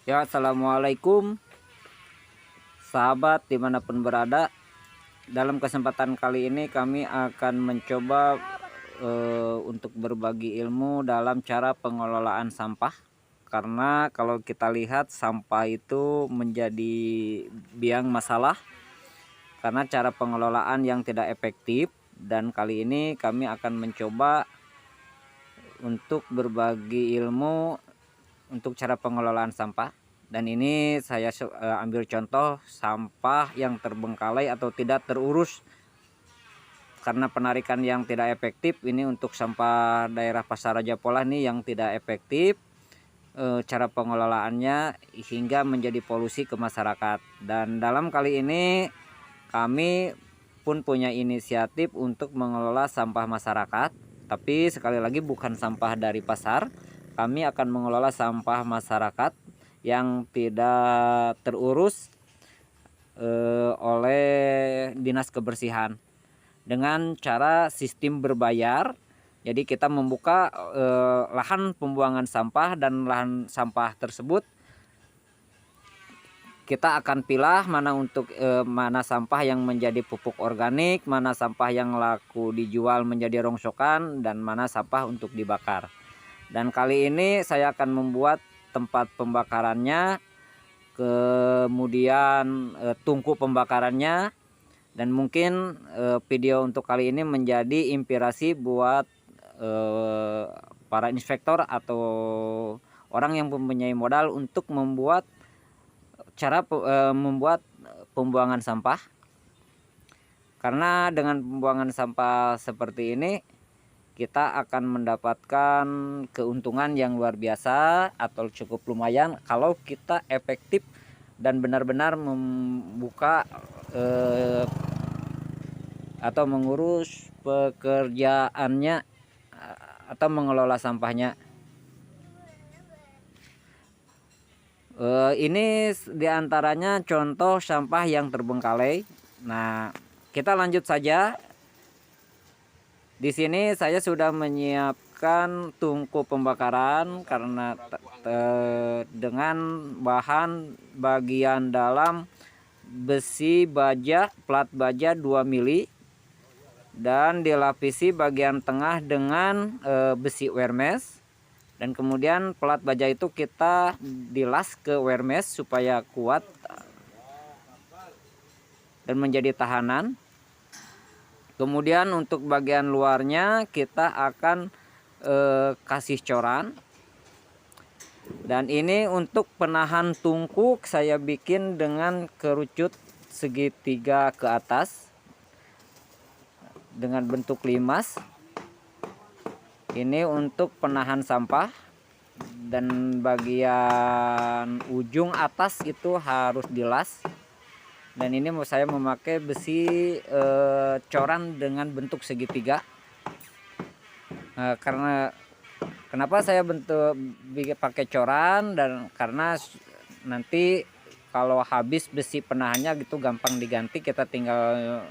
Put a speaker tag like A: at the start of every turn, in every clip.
A: Ya, assalamualaikum sahabat dimanapun berada. Dalam kesempatan kali ini kami akan mencoba untuk berbagi ilmu dalam cara pengelolaan sampah. Karena kalau kita lihat sampah itu menjadi biang masalah karena cara pengelolaan yang tidak efektif. Dan kali ini kami akan mencoba untuk berbagi ilmu untuk cara pengelolaan sampah. Dan ini saya ambil contoh sampah yang terbengkalai atau tidak terurus karena penarikan yang tidak efektif. Ini untuk sampah daerah Pasar Raja Polah nih yang tidak efektif cara pengelolaannya hingga menjadi polusi ke masyarakat. Dan dalam kali ini kami pun punya inisiatif untuk mengelola sampah masyarakat, tapi sekali lagi bukan sampah dari pasar. Kami akan mengelola sampah masyarakat yang tidak terurus oleh dinas kebersihan dengan cara sistem berbayar. Jadi kita membuka lahan pembuangan sampah, dan lahan sampah tersebut kita akan pilah mana sampah yang menjadi pupuk organik, mana sampah yang laku dijual menjadi rongsokan, dan mana sampah untuk dibakar. Dan kali ini saya akan membuat tempat pembakarannya, kemudian tungku pembakarannya, dan mungkin video untuk kali ini menjadi inspirasi buat para inspektor atau orang yang mempunyai modal untuk membuat membuat pembuangan sampah. Karena dengan pembuangan sampah seperti ini kita akan mendapatkan keuntungan yang luar biasa atau cukup lumayan kalau kita efektif dan benar-benar membuka atau mengurus pekerjaannya atau mengelola sampahnya. Ini diantaranya contoh sampah yang terbengkalai. Nah, kita lanjut saja. Di sini saya sudah menyiapkan tungku pembakaran karena dengan bahan bagian dalam besi baja, plat baja 2 mili, dan dilapisi bagian tengah dengan besi wermes. Dan kemudian plat baja itu kita dilas ke wermes supaya kuat dan menjadi tahanan. Kemudian untuk bagian luarnya kita akan kasih coran. Dan ini untuk penahan tungku saya bikin dengan kerucut segitiga ke atas dengan bentuk limas. Ini untuk penahan sampah, dan bagian ujung atas itu harus dilas. Dan ini saya memakai besi coran dengan bentuk segitiga. Karena kenapa saya pakai coran, dan karena nanti kalau habis besi penahannya gitu gampang diganti, kita tinggal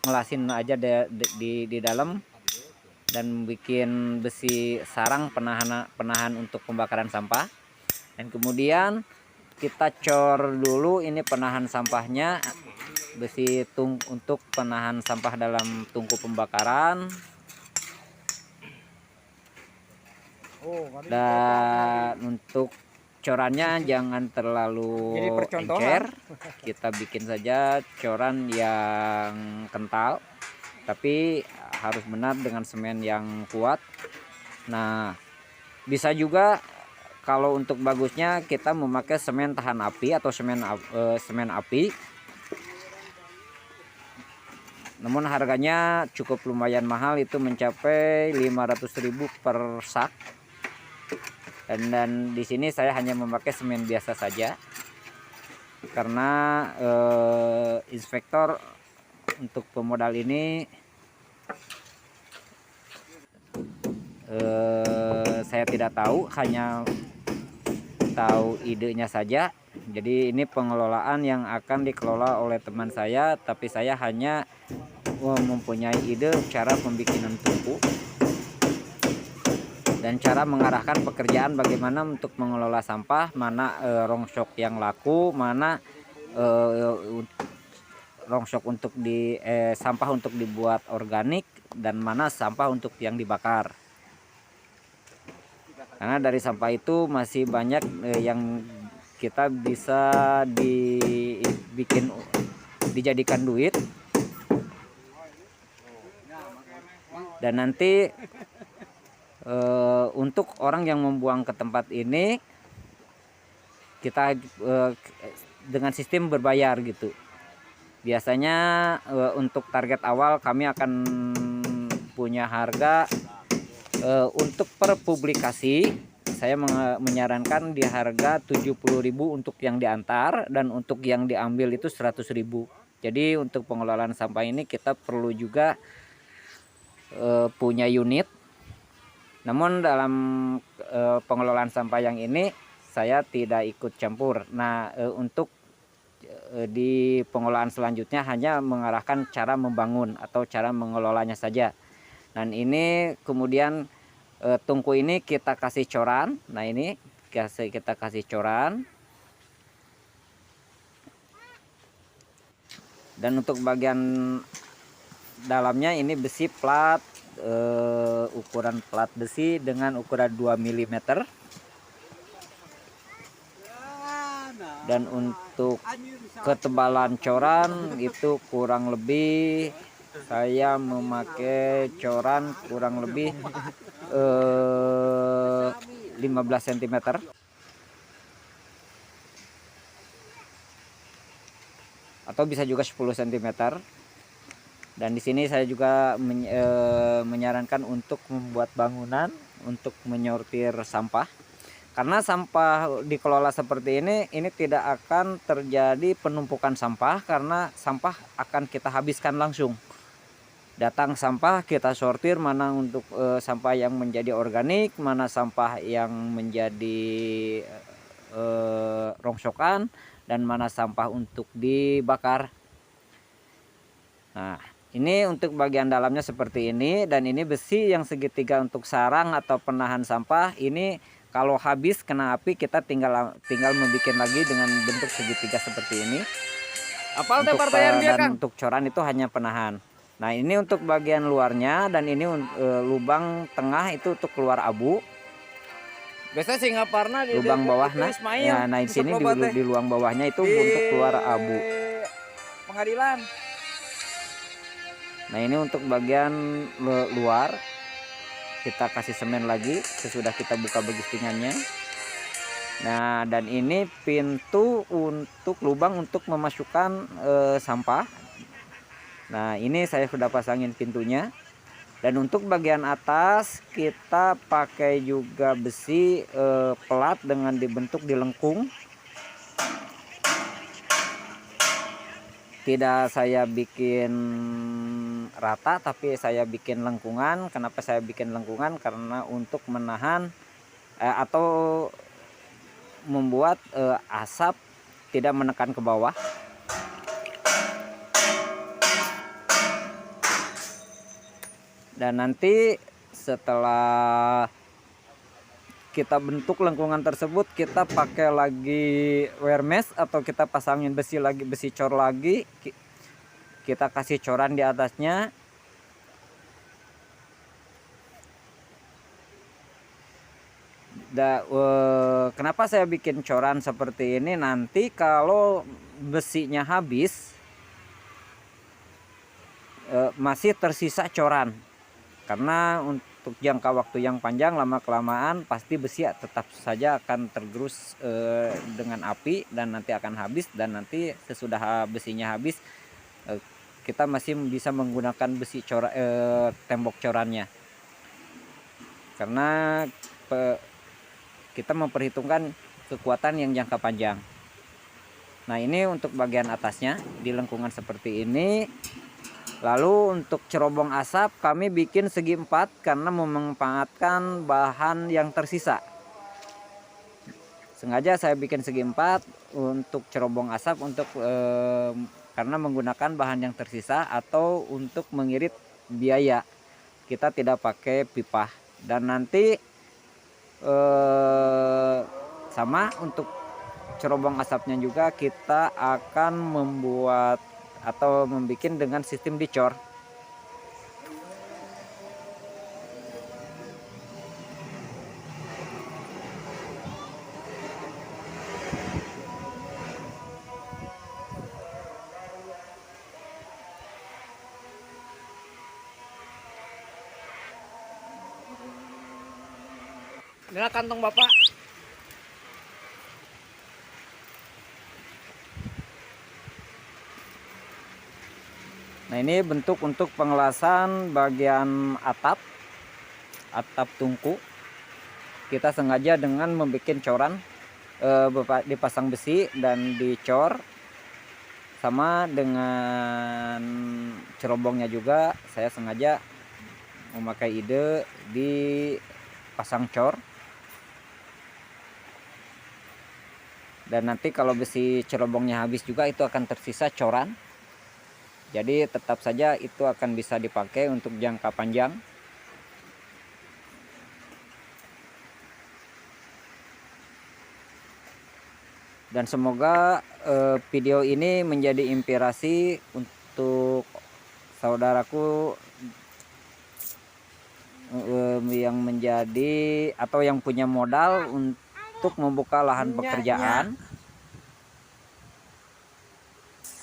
A: ngelasin aja di dalam dan bikin besi sarang penahan untuk pembakaran sampah. Dan kemudian kita cor dulu ini penahan sampahnya, besi untuk penahan sampah dalam tungku pembakaran. Dan untuk corannya jangan terlalu encer, kita bikin saja coran yang kental, tapi harus benar dengan semen yang kuat. Nah, bisa juga kalau untuk bagusnya kita memakai semen tahan api atau semen api. Namun harganya cukup lumayan mahal, itu mencapai 500.000 per sak. Dan di sini saya hanya memakai semen biasa saja karena inspektor untuk pemodal ini saya tidak tahu, hanya tahu idenya saja. Jadi ini pengelolaan yang akan dikelola oleh teman saya, tapi saya hanya mempunyai ide cara pembikinan tungku. dan cara mengarahkan pekerjaan bagaimana untuk mengelola sampah, mana rongsok yang laku, mana rongsok untuk sampah untuk dibuat organik, dan mana sampah untuk yang dibakar. Karena dari sampah itu masih banyak yang kita bisa dijadikan duit, dan nanti untuk orang yang membuang ke tempat ini kita dengan sistem berbayar gitu. Biasanya untuk target awal kami akan punya harga untuk per publikasi. Saya menyarankan di harga 70.000 untuk yang diantar, dan untuk yang diambil itu 100.000. Jadi untuk pengelolaan sampah ini kita perlu juga punya unit. Namun dalam pengelolaan sampah yang ini saya tidak ikut campur. Nah, untuk di pengelolaan selanjutnya hanya mengarahkan cara membangun atau cara mengelolanya saja. Dan ini kemudian tungku ini kita kasih coran. Nah, ini kita kasih coran. Dan untuk bagian dalamnya ini besi plat, ukuran plat besi dengan ukuran 2 mm. Dan untuk ketebalan coran itu kurang lebih saya memakai coran kurang lebih 15 cm. Atau bisa juga 10 cm. Dan di sini saya juga menyarankan untuk membuat bangunan untuk menyortir sampah. Karena sampah dikelola seperti ini tidak akan terjadi penumpukan sampah, karena sampah akan kita habiskan langsung. Datang sampah kita sortir, mana untuk sampah yang menjadi organik, mana sampah yang menjadi rongsokan, dan mana sampah untuk dibakar. Nah, ini untuk bagian dalamnya seperti ini. Dan ini besi yang segitiga untuk sarang atau penahan sampah. Ini kalau habis kena api kita tinggal membuat lagi dengan bentuk segitiga seperti ini. Untuk coran itu hanya penahan. Nah, ini untuk bagian luarnya, dan ini lubang tengah itu untuk keluar abu.
B: Biasanya Singaparna di
A: lubang bawah, nah di sini di lubang bawahnya itu untuk keluar abu.
B: Pengadilan.
A: Nah, ini untuk bagian luar kita kasih semen lagi sesudah kita buka begistingannya. Nah, dan ini pintu untuk lubang untuk memasukkan sampah. Nah, ini saya sudah pasangin pintunya. Dan untuk bagian atas kita pakai juga besi pelat dengan dibentuk di lengkung. Tidak saya bikin rata, tapi saya bikin lengkungan. Kenapa saya bikin lengkungan? Karena untuk menahan atau membuat asap tidak menekan ke bawah. Dan nanti setelah kita bentuk lengkungan tersebut, kita pakai lagi wear mesh atau kita pasangin besi cor lagi, kita kasih coran di atasnya. Kenapa saya bikin coran seperti ini? Nanti kalau besinya habis masih tersisa coran. Karena untuk jangka waktu yang panjang, lama kelamaan pasti besi tetap saja akan tergerus dengan api dan nanti akan habis. Dan nanti sesudah besinya habis kita masih bisa menggunakan besi tembok corannya. Karena kita memperhitungkan kekuatan yang jangka panjang. Nah, ini untuk bagian atasnya di lengkungan seperti ini. Lalu untuk cerobong asap kami bikin segi 4 karena memanfaatkan bahan yang tersisa. Sengaja saya bikin segi 4 untuk cerobong asap karena menggunakan bahan yang tersisa, atau untuk mengirit biaya kita tidak pakai pipa. Dan nanti sama untuk cerobong asapnya juga kita akan membuat atau membuat dengan sistem dicor.
B: Inilah kantong Bapak.
A: Nah, ini bentuk untuk pengelasan bagian atap tungku. Kita sengaja dengan membuat coran, dipasang besi dan dicor. Sama dengan cerobongnya juga saya sengaja memakai ide dipasang cor. Dan nanti kalau besi cerobongnya habis juga itu akan tersisa coran. Jadi tetap saja itu akan bisa dipakai untuk jangka panjang. Dan semoga video ini menjadi inspirasi untuk saudaraku yang menjadi atau yang punya modal untuk membuka lahan pekerjaan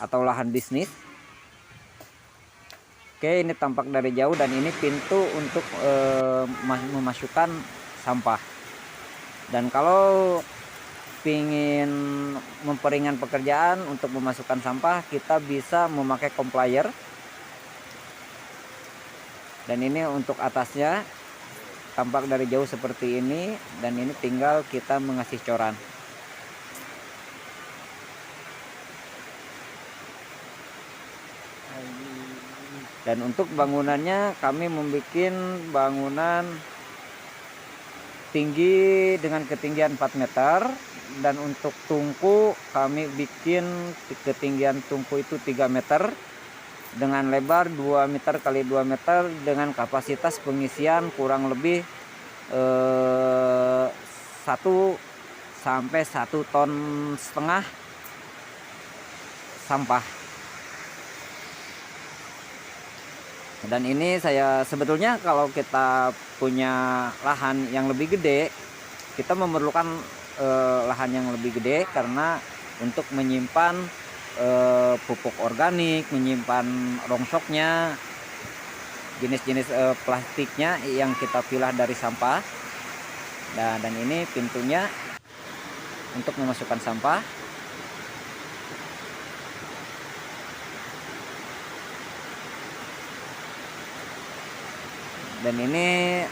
A: atau lahan bisnis. Oke, ini tampak dari jauh dan ini pintu untuk memasukkan sampah. Dan kalau ingin memperingan pekerjaan untuk memasukkan sampah, kita bisa memakai complier. Dan ini untuk atasnya tampak dari jauh seperti ini, dan ini tinggal kita mengasih coran. Dan untuk bangunannya kami membuat bangunan tinggi dengan ketinggian 4 meter. Dan untuk tungku kami bikin ketinggian tungku itu 3 meter dengan lebar 2 meter kali 2 meter dengan kapasitas pengisian kurang lebih 1 sampai 1,5 ton sampah. Dan ini saya sebetulnya kalau kita punya lahan yang lebih gede, kita memerlukan lahan yang lebih gede karena untuk menyimpan pupuk organik, menyimpan rongsoknya, jenis-jenis plastiknya yang kita pilah dari sampah. Dan ini pintunya untuk memasukkan sampah. Dan ini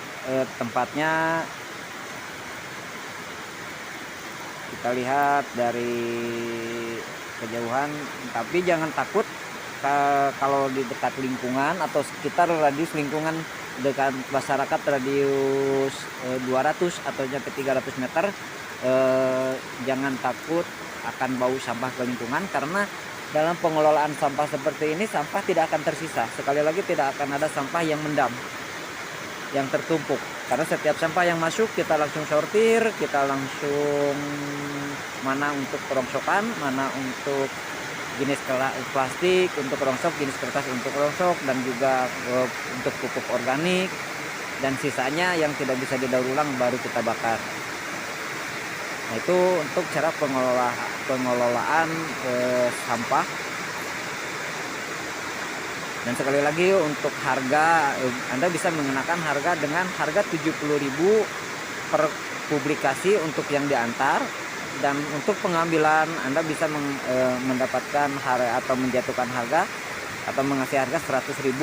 A: tempatnya kita lihat dari kejauhan, tapi jangan takut kalau di dekat lingkungan atau sekitar radius lingkungan dekat masyarakat radius 200 atau sampai 300 meter, jangan takut akan bau sampah ke lingkungan, karena dalam pengelolaan sampah seperti ini sampah tidak akan tersisa. Sekali lagi, tidak akan ada sampah yang mendam, yang tertumpuk, karena setiap sampah yang masuk kita langsung sortir, kita langsung mana untuk rongsokan, mana untuk jenis plastik untuk rongsok, jenis kertas untuk rongsok, dan juga untuk pupuk organik, dan sisanya yang tidak bisa didaur ulang baru kita bakar. Nah, itu untuk cara pengelolaan sampah. Dan sekali lagi untuk harga, Anda bisa mengenakan harga dengan harga 70.000 per publikasi untuk yang diantar. Dan untuk pengambilan Anda bisa mendapatkan harga atau menjatuhkan harga atau mengasih harga 100.000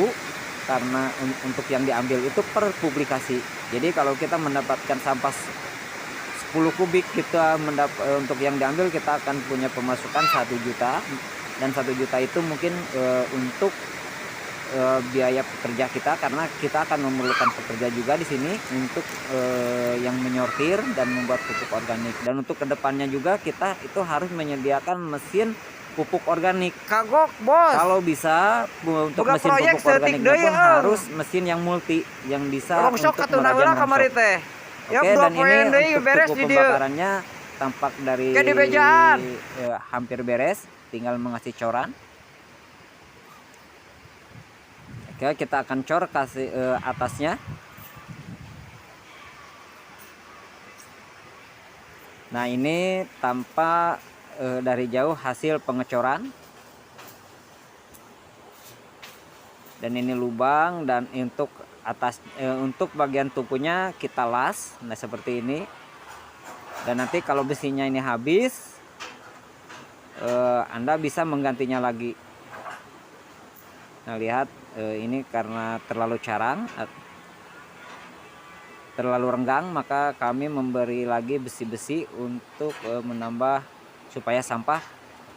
A: karena untuk yang diambil itu per publikasi. Jadi kalau kita mendapatkan sampah 10 kubik, kita untuk yang diambil kita akan punya pemasukan 1 juta. Dan 1 juta itu mungkin untuk biaya pekerja kita, karena kita akan memerlukan pekerja juga di sini untuk yang menyortir dan membuat pupuk organik. Dan untuk kedepannya juga kita itu harus menyediakan mesin pupuk organik.
B: Kagok bos.
A: Kalau bisa untuk
B: Boga
A: mesin
B: proyek
A: pupuk organik
B: setik deui,
A: pun harus mesin yang multi, yang bisa
B: rongsok
A: untuk
B: atau
A: merajang
B: kamari
A: rongsok.
B: teh. Ya,
A: Oke, dan ini
B: deh,
A: untuk
B: beres
A: tuku
B: di dia.
A: pembakarannya tampak dari
B: Kayak di bejaan.
A: hampir beres, tinggal mengasih coran. Oke, kita akan cor kasih atasnya. Nah, ini tampak dari jauh hasil pengecoran. Dan ini lubang, dan untuk untuk bagian tukunya kita las. Nah, seperti ini. Dan nanti kalau besinya ini habis, Anda bisa menggantinya lagi. Nah, lihat ini karena terlalu carang, terlalu renggang, maka kami memberi lagi besi-besi untuk menambah supaya sampah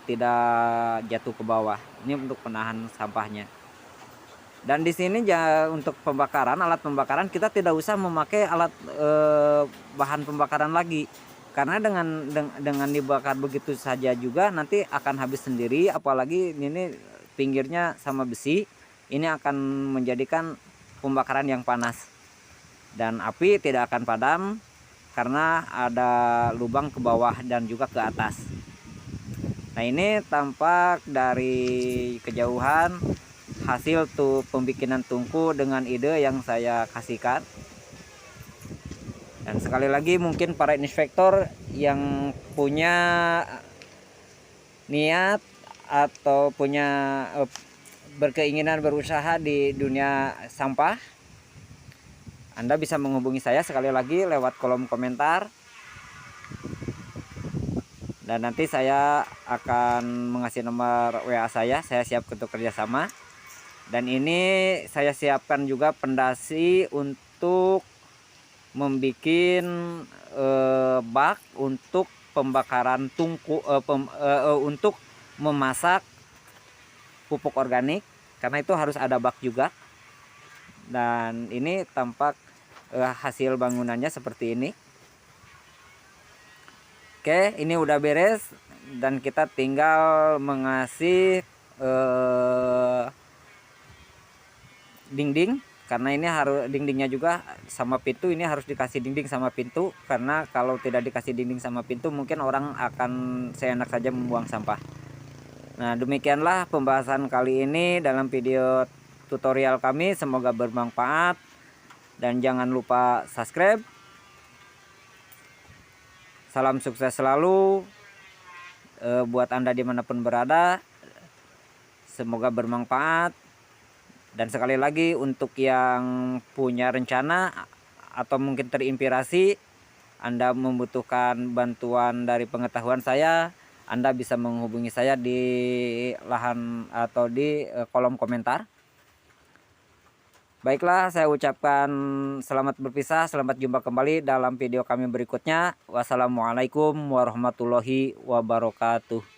A: tidak jatuh ke bawah. Ini untuk penahan sampahnya. Dan di sini untuk pembakaran, alat pembakaran kita tidak usah memakai alat bahan pembakaran lagi. Karena dengan dibakar begitu saja juga nanti akan habis sendiri, apalagi ini pinggirnya sama besi. Ini akan menjadikan pembakaran yang panas. Dan api tidak akan padam karena ada lubang ke bawah dan juga ke atas. Nah, ini tampak dari kejauhan hasil pembikinan tungku dengan ide yang saya kasihkan. Dan sekali lagi mungkin para inspektor yang punya niat atau punya berkeinginan berusaha di dunia sampah, Anda bisa menghubungi saya sekali lagi lewat kolom komentar. Dan nanti saya akan mengasih nomor WA saya siap untuk kerjasama. Dan ini saya siapkan juga pendasi untuk membuat bak untuk pembakaran tungku, untuk memasak pupuk organik, karena itu harus ada bak juga. Dan ini tampak hasil bangunannya seperti ini. Oke, ini udah beres dan kita tinggal mengasih dinding, karena ini harus dindingnya juga sama pintu, ini harus dikasih dinding sama pintu, karena kalau tidak dikasih dinding sama pintu mungkin orang akan seenak saja membuang sampah. Nah, demikianlah pembahasan kali ini dalam video tutorial kami, semoga bermanfaat dan jangan lupa subscribe. Salam sukses selalu buat Anda dimanapun berada, semoga bermanfaat. Dan sekali lagi untuk yang punya rencana atau mungkin terinspirasi, Anda membutuhkan bantuan dari pengetahuan saya, Anda bisa menghubungi saya di lahan atau di kolom komentar. Baiklah, saya ucapkan selamat berpisah, selamat jumpa kembali dalam video kami berikutnya. Wassalamualaikum warahmatullahi wabarakatuh.